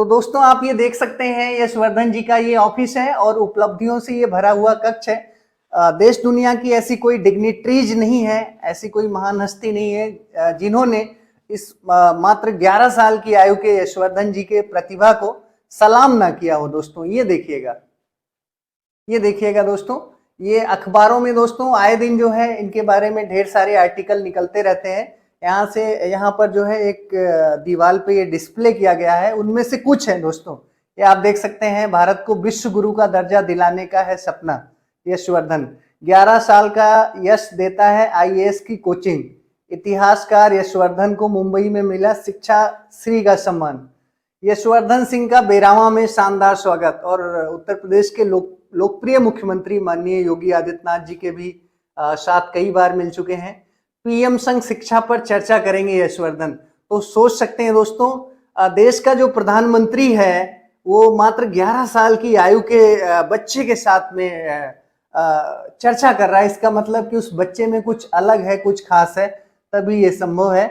तो दोस्तों आप ये देख सकते हैं यशवर्धन जी का ये ऑफिस है और उपलब्धियों से ये भरा हुआ कक्ष है। देश दुनिया की ऐसी कोई डिग्निटरीज नहीं है, ऐसी कोई महान हस्ती नहीं है जिन्होंने इस मात्र 11 साल की आयु के यशवर्धन जी के प्रतिभा को सलाम ना किया हो। दोस्तों ये देखिएगा दोस्तों, ये अखबारों में दोस्तों आए दिन जो है इनके बारे में ढेर सारे आर्टिकल निकलते रहते हैं। यहाँ पर जो है एक दीवार पे ये डिस्प्ले किया गया है, उनमें से कुछ है दोस्तों। ये आप देख सकते हैं, भारत को विश्व गुरु का दर्जा दिलाने का है सपना। यशवर्धन 11 साल का यश देता है आईएएस की कोचिंग। इतिहासकार यशवर्धन को मुंबई में मिला शिक्षा श्री का सम्मान। यशवर्धन सिंह का बेरावा में शानदार स्वागत। और उत्तर प्रदेश के लोकप्रिय मुख्यमंत्री माननीय योगी आदित्यनाथ जी के भी साथ कई बार मिल चुके हैं। पीएम संग शिक्षा पर चर्चा करेंगे यशवर्धन। तो सोच सकते हैं दोस्तों, देश का जो प्रधानमंत्री है वो मात्र 11 साल की आयु के बच्चे के साथ में चर्चा कर रहा है। इसका मतलब कि उस बच्चे में कुछ अलग है, कुछ खास है, तभी ये संभव है।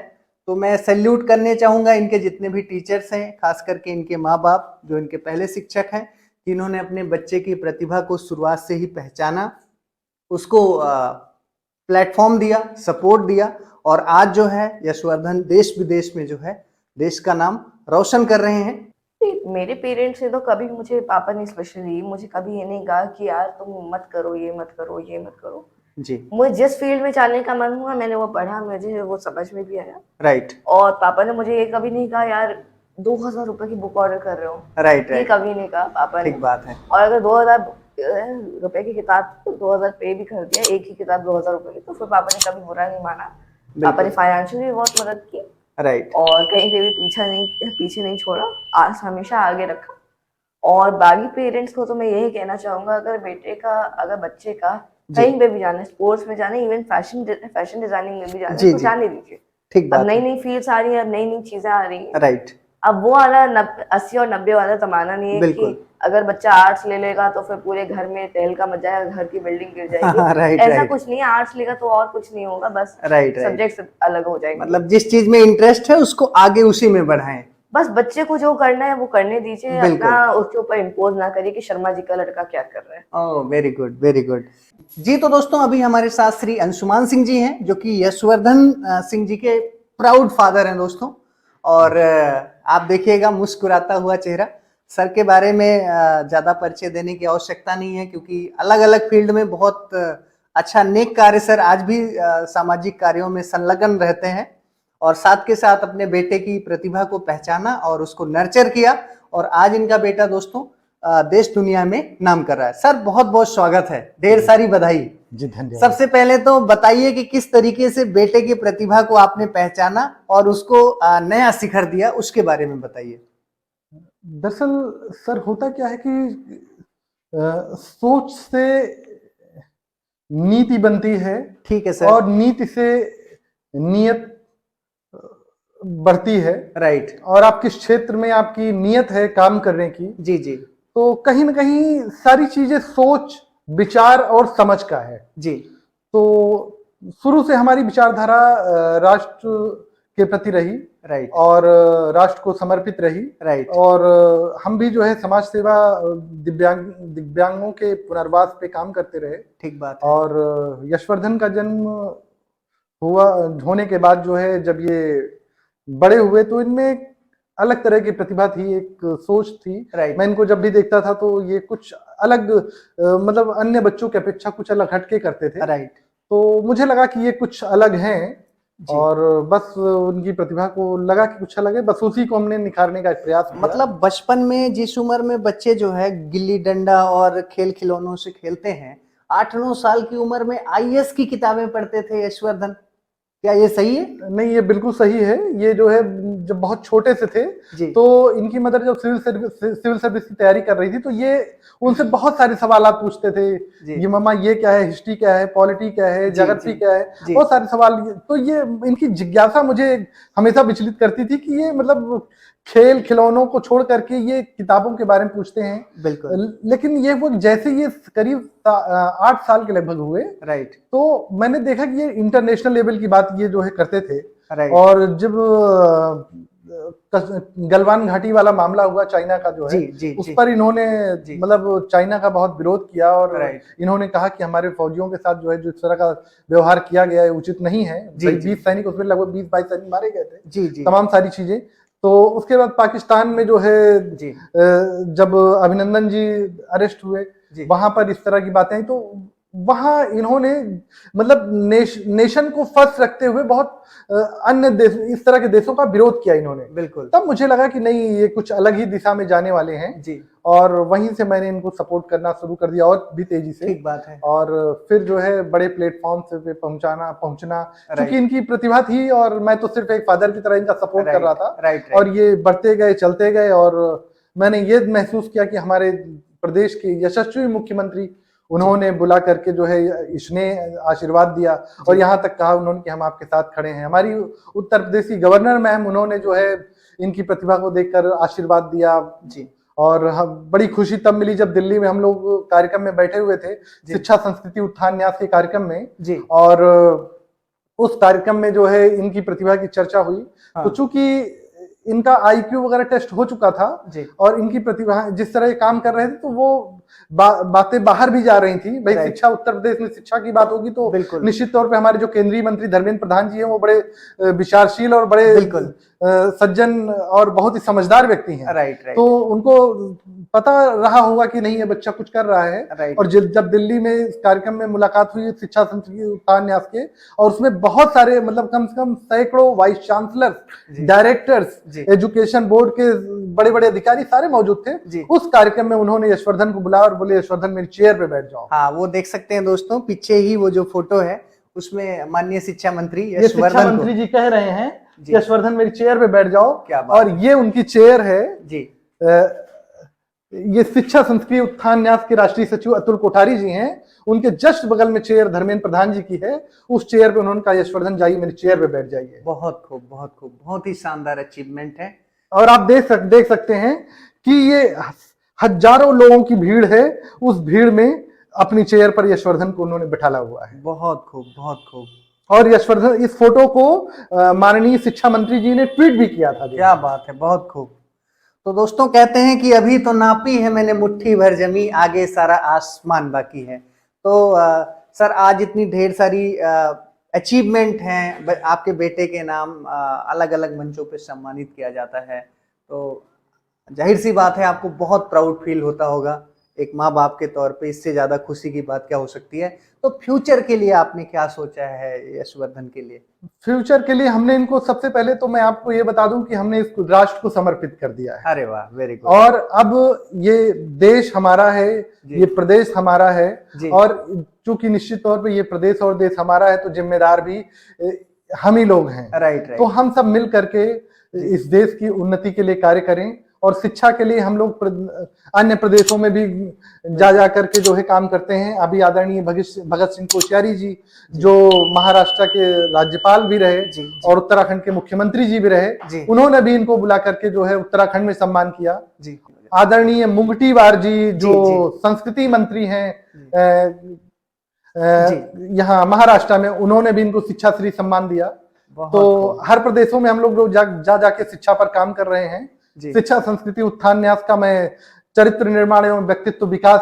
तो मैं सैल्यूट करने चाहूंगा इनके जितने भी टीचर्स हैं, खास करके इनके माँ बाप जो इनके पहले शिक्षक हैं, जिन्होंने अपने बच्चे की प्रतिभा को शुरुआत से ही पहचाना, उसको प्लेटफॉर्म दिया, सपोर्ट दिया, और आज जो है यशवर्धन देश विदेश में जो है देश का नाम रोशन कर रहे हैं। मेरे पेरेंट्स ने तो कभी मुझे, पापा ने स्पेशली मुझे कभी ये नहीं कहा कि यार तुम मत करो, ये मत करो, ये मत करो जी। मुझे जिस फील्ड में जाने का मन हुआ मैंने वो पढ़ा, मुझे वो समझ में भी आया। राइट। और पापा ने मुझे ये कभी नहीं कहा यार 2000 रुपए की बुक ऑर्डर कर रहे हो। राइट। ये कभी नहीं कहा पापा ने। ठीक बात है। और अगर 2000 रुपए की किताब तो 2000 पे भी कर दिया, एक ही किताब 2000 रुपए की, तो फिर पापा ने कभी बुरा नहीं माना। पापा ने फाइनेंशियली भी बहुत मदद की। राइट। और कहीं पे भी पीछे नहीं छोड़ा, आज हमेशा आगे रखा। और बाकी पेरेंट्स को तो मैं यही कहना चाहूंगा, अगर बच्चे का कहीं पे भी जाना, स्पोर्ट्स में जाना, इवन फैशन डिजाइनिंग में भी जाना, तो जाने दीजिए। ठीक बात। अब नई नई फील्ड्स आ रही है, अब नई नई चीजें आ रही है। राइट। अब वो वाला 80 और 90 वाला जमाना नहीं है कि अगर बच्चा आर्ट्स ले लेगा तो फिर पूरे घर में तहलका मच जाएगा, घर की बिल्डिंग गिर जाएगी। ऐसा कुछ नहीं है, आर्ट्स लेगा तो और कुछ नहीं होगा, बस सब्जेक्ट अलग हो जाएंगे। मतलब जिस चीज में इंटरेस्ट है उसको आगे उसी में बढ़ाएं। बस बच्चे को जो करना है वो करने दीजिए, अपना उसके ऊपर इम्पोज ना करिए कि शर्मा जी का लड़का क्या कर रहा है। Oh very good, very good जी। तो दोस्तों अभी हमारे साथ श्री अंशुमान सिंह जी हैं, जो कि यशवर्धन सिंह जी के प्राउड फादर हैं दोस्तों। और आप देखिएगा मुस्कुराता हुआ चेहरा। सर के बारे में ज्यादा परिचय देने की आवश्यकता नहीं है, क्योंकि अलग अलग फील्ड में बहुत अच्छा नेक कार्य सर आज भी सामाजिक कार्यों में संलग्न रहते हैं, और साथ के साथ अपने बेटे की प्रतिभा को पहचाना और उसको नर्चर किया, और आज इनका बेटा दोस्तों देश दुनिया में नाम कर रहा है। सर बहुत बहुत स्वागत है, ढेर सारी बधाई जी। धन्यवाद। सबसे पहले तो बताइए कि किस तरीके से बेटे की प्रतिभा को आपने पहचाना और उसको नया शिखर दिया, उसके बारे में बताइए। दरअसल सर होता क्या है कि सोच से नीति बनती है। ठीक है सर। और नीति से नियत बढ़ती है। राइट। और आप किस क्षेत्र में आपकी नियत है काम करने की, जी जी, तो कहीं ना कहीं सारी चीजें सोच, विचार और समझ का है जी। तो शुरू से हमारी विचारधारा राष्ट्र के प्रति रही। राइट। और राष्ट्र को समर्पित रही। राइट। और हम भी जो है समाज सेवा, दिव्यांगों के पुनर्वास पे काम करते रहे। ठीक बात है। और यशवर्धन का जन्म होने के बाद जो है जब ये बड़े हुए तो इनमें अलग तरह की प्रतिभा थी, एक सोच थी। मैं इनको जब भी देखता था तो ये कुछ अलग, मतलब अन्य बच्चों की अपेक्षा कुछ अलग हटके करते थे। राइट। तो मुझे लगा कि ये कुछ अलग हैं, और बस उनकी प्रतिभा को लगा कि कुछ अलग है, बस उसी को हमने निखारने का प्रयास किया। मतलब बचपन में जिस उम्र में बच्चे जो है गिल्ली डंडा और खेल खिलौनों से खेलते हैं, 8-9 साल की उम्र में आईएएस की किताबें पढ़ते थे यशवर्धन, क्या ये सही है? नहीं, ये बिल्कुल सही है। ये जो है जब बहुत छोटे से थे तो इनकी मदर जब सिविल सर्विस की तैयारी कर रही थी तो ये उनसे बहुत सारे सवाल पूछते थे। ये मम्मा ये क्या है, हिस्ट्री क्या है, पॉलिटी क्या है, ज्योग्राफी क्या है, बहुत सारे सवाल। तो ये इनकी जिज्ञासा मुझे हमेशा विचलित करती थी कि ये मतलब खेल खिलौनों को छोड़ करके ये किताबों के बारे में पूछते हैं। बिल्कुल। लेकिन ये वो जैसे ये करीब 8 साल के लगभग हुए, राइट, तो मैंने देखा कि ये इंटरनेशनल लेवल की बात ये जो है करते थे। राइट। और जब गलवान घाटी वाला मामला हुआ चाइना का जो है, उस पर इन्होंने मतलब चाइना का बहुत विरोध किया और इन्होंने कहा कि हमारे फौजियों के साथ जो है जो इस तरह का व्यवहार किया गया है उचित नहीं है। 20 सैनिक, उसमें लगभग 20-22 सैनिक मारे गए थे, तमाम सारी चीजें। तो उसके बाद पाकिस्तान में जो है जब अभिनंदन जी अरेस्ट हुए, वहां पर इस तरह की बातें आई, तो वहां इन्होंने मतलब नेशन को फर्स्ट रखते हुए बहुत अन्य देश, इस तरह के देशों का विरोध किया इन्होंने। बिल्कुल। तब मुझे लगा कि नहीं, ये कुछ अलग ही दिशा में जाने वाले हैं जी। और वहीं से मैंने इनको सपोर्ट करना शुरू कर दिया और भी तेजी से। ठीक बात है। और फिर जो है बड़े प्लेटफॉर्म पे पहुंचना, क्योंकि इनकी प्रतिभा थी और मैं तो सिर्फ एक फादर की तरह इनका सपोर्ट कर रहा था। और ये बढ़ते गए, चलते गए, और मैंने ये महसूस किया कि हमारे प्रदेश के यशस्वी मुख्यमंत्री, उन्होंने बुला करके जो है इसने आशीर्वाद दिया और यहाँ तक कहा उन्होंने कि हम आपके साथ खड़े हैं। हमारी उत्तर प्रदेश की गवर्नर मैम, उन्होंने जो है इनकी प्रतिभा को देखकर आशीर्वाद दिया जी। और हम बड़ी खुशी तब मिली जब दिल्ली में हम लोग कार्यक्रम में बैठे हुए थे, शिक्षा संस्कृति उत्थान न्यास के कार्यक्रम में जी। और उस कार्यक्रम में जो है इनकी प्रतिभा की चर्चा हुई। तो चूंकि इनका IQ वगैरह टेस्ट हो चुका था और इनकी प्रतिभा जिस तरह काम कर रहे थे, तो वो बातें बाहर भी जा रही थी। भाई शिक्षा, उत्तर प्रदेश में शिक्षा की बात होगी तो निश्चित तौर पे हमारे जो केंद्रीय मंत्री धर्मेंद्र प्रधान जी हैं, वो बड़े विचारशील और बड़े सज्जन और बहुत ही समझदार व्यक्ति हैं। तो उनको पता रहा होगा कि नहीं, ये बच्चा कुछ कर रहा है। और जब दिल्ली में इस कार्यक्रम में मुलाकात हुई शिक्षा संस्कृति उत्थान न्यास के, और उसमें बहुत सारे मतलब कम से कम सैकड़ों vice chancellor, directors, education board के बड़े बड़े अधिकारी सारे मौजूद थे। उस कार्यक्रम में उन्होंने यशवर्धन को बुलाया और बोले, यशवर्धन मेरी चेयर पे बैठ जाओ। हाँ, वो देख सकते हैं दोस्तों, पीछे ही वो जो फोटो है उसमें माननीय शिक्षा मंत्री शिक्षा मंत्री जी कह रहे हैं यशवर्धन मेरी चेयर पे बैठ जाओ। क्या बात। और ये उनकी चेयर है जी। ये शिक्षा संस्कृति उत्थान न्यास के राष्ट्रीय सचिव अतुल कोठारी जी हैं, उनके जस्ट बगल में चेयर धर्मेंद्र प्रधान जी की है। उस चेयर पे उन्होंने कहा, यशवर्धन जाइए मेरी चेयर पे बैठ जाइए। बहुत खूब, बहुत खूब, बहुत ही शानदार अचीवमेंट है। और आप देख सकते हैं कि ये हजारों लोगों की भीड़ है, उस भीड़ में अपनी चेयर पर यशवर्धन को उन्होंने बिठाला हुआ है। बहुत खूब, बहुत खूब। और यशवर्धन, इस फोटो को माननीय शिक्षा मंत्री जी ने ट्वीट भी किया था। क्या बात है, बहुत खूब। तो दोस्तों कहते हैं कि अभी तो नापी है मैंने मुट्ठी भर जमी, आगे सारा आसमान बाकी है। तो सर, आज इतनी ढेर सारी अचीवमेंट हैं, आपके बेटे के नाम अलग अलग मंचों पे सम्मानित किया जाता है, तो जाहिर सी बात है आपको बहुत प्राउड फील होता होगा एक माँ बाप के तौर पे। इससे ज्यादा खुशी की बात क्या हो सकती है। तो फ्यूचर के लिए आपने क्या सोचा है यशवर्धन के लिए? फ्यूचर के लिए हमने इनको, सबसे पहले तो मैं आपको ये बता दूं कि हमने इसको राष्ट्र को समर्पित कर दिया है। अरे वाह, वेरी गुड। और अब ये देश हमारा है, ये प्रदेश हमारा है, और चूंकि निश्चित तौर पे ये प्रदेश और देश हमारा है, तो जिम्मेदार भी हम ही लोग हैं। राइट। तो हम सब मिल करके इस देश की उन्नति के लिए कार्य करें। और शिक्षा के लिए हम लोग अन्य प्रदेशों में भी जा करके जो है काम करते हैं। अभी आदरणीय भगत सिंह कोश्यारी जी, जो महाराष्ट्र के राज्यपाल भी रहे और उत्तराखंड के मुख्यमंत्री जी भी रहे, उन्होंने भी इनको बुला करके जो है उत्तराखंड में सम्मान किया। आदरणीय मुंगटीवार जी, जो संस्कृति मंत्री हैं यहाँ महाराष्ट्र में, उन्होंने भी इनको शिक्षा श्री सम्मान दिया। तो हर प्रदेशों में हम लोग जाके शिक्षा पर काम कर रहे हैं। शिक्षा संस्कृति उत्थान न्यास का मैं चरित्र निर्माण एवं व्यक्तित्व विकास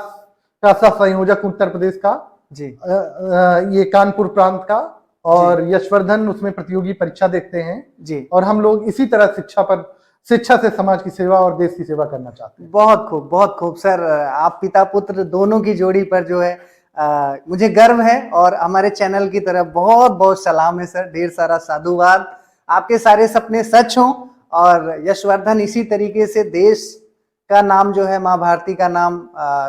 का सह संयोजक उत्तर प्रदेश का जी। ये कानपुर प्रांत का, और यशवर्धन उसमें प्रतियोगी परीक्षा देखते हैं जी। और हम लोग इसी तरह शिक्षा से समाज की सेवा और देश की सेवा करना चाहते हैं। बहुत खूब, बहुत खूब सर। आप पिता पुत्र दोनों की जोड़ी पर जो है मुझे गर्व है, और हमारे चैनल की तरफ बहुत बहुत सलाम है सर। ढेर सारा साधुवाद। आपके सारे सपने सच हों और यशवर्धन इसी तरीके से देश का नाम जो है, माँ भारती का नाम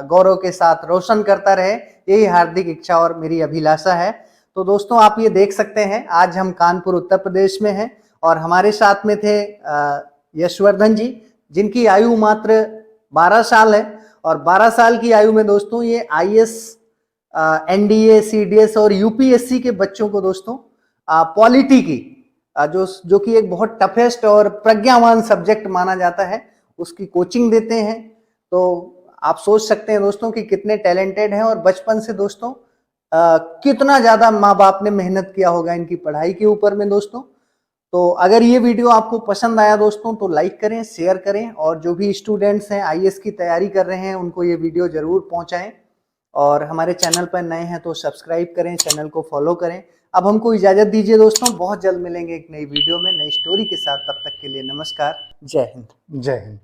गौरव के साथ रोशन करता रहे, यही हार्दिक इच्छा और मेरी अभिलाषा है। तो दोस्तों आप ये देख सकते हैं, आज हम कानपुर उत्तर प्रदेश में हैं और हमारे साथ में थे यशवर्धन जी, जिनकी आयु मात्र 12 साल है। और 12 साल की आयु में दोस्तों ये IAS, NDA, CDS और UPSC के बच्चों को दोस्तों पॉलिटी की जो कि एक बहुत टफेस्ट और प्रज्ञावान सब्जेक्ट माना जाता है, उसकी कोचिंग देते हैं। तो आप सोच सकते हैं दोस्तों कि कितने टैलेंटेड हैं, और बचपन से दोस्तों कितना ज्यादा माँ बाप ने मेहनत किया होगा इनकी पढ़ाई के ऊपर में दोस्तों। तो अगर ये वीडियो आपको पसंद आया दोस्तों तो लाइक करें, शेयर करें, और जो भी स्टूडेंट्स हैं आईएएस की तैयारी कर रहे हैं उनको ये वीडियो जरूर पहुंचाएं। और हमारे चैनल पर नए हैं तो सब्सक्राइब करें, चैनल को फॉलो करें। अब हमको इजाजत दीजिए दोस्तों, बहुत जल्द मिलेंगे एक नई वीडियो में नई स्टोरी के साथ। तब तक के लिए नमस्कार, जय हिंद। जय हिंद।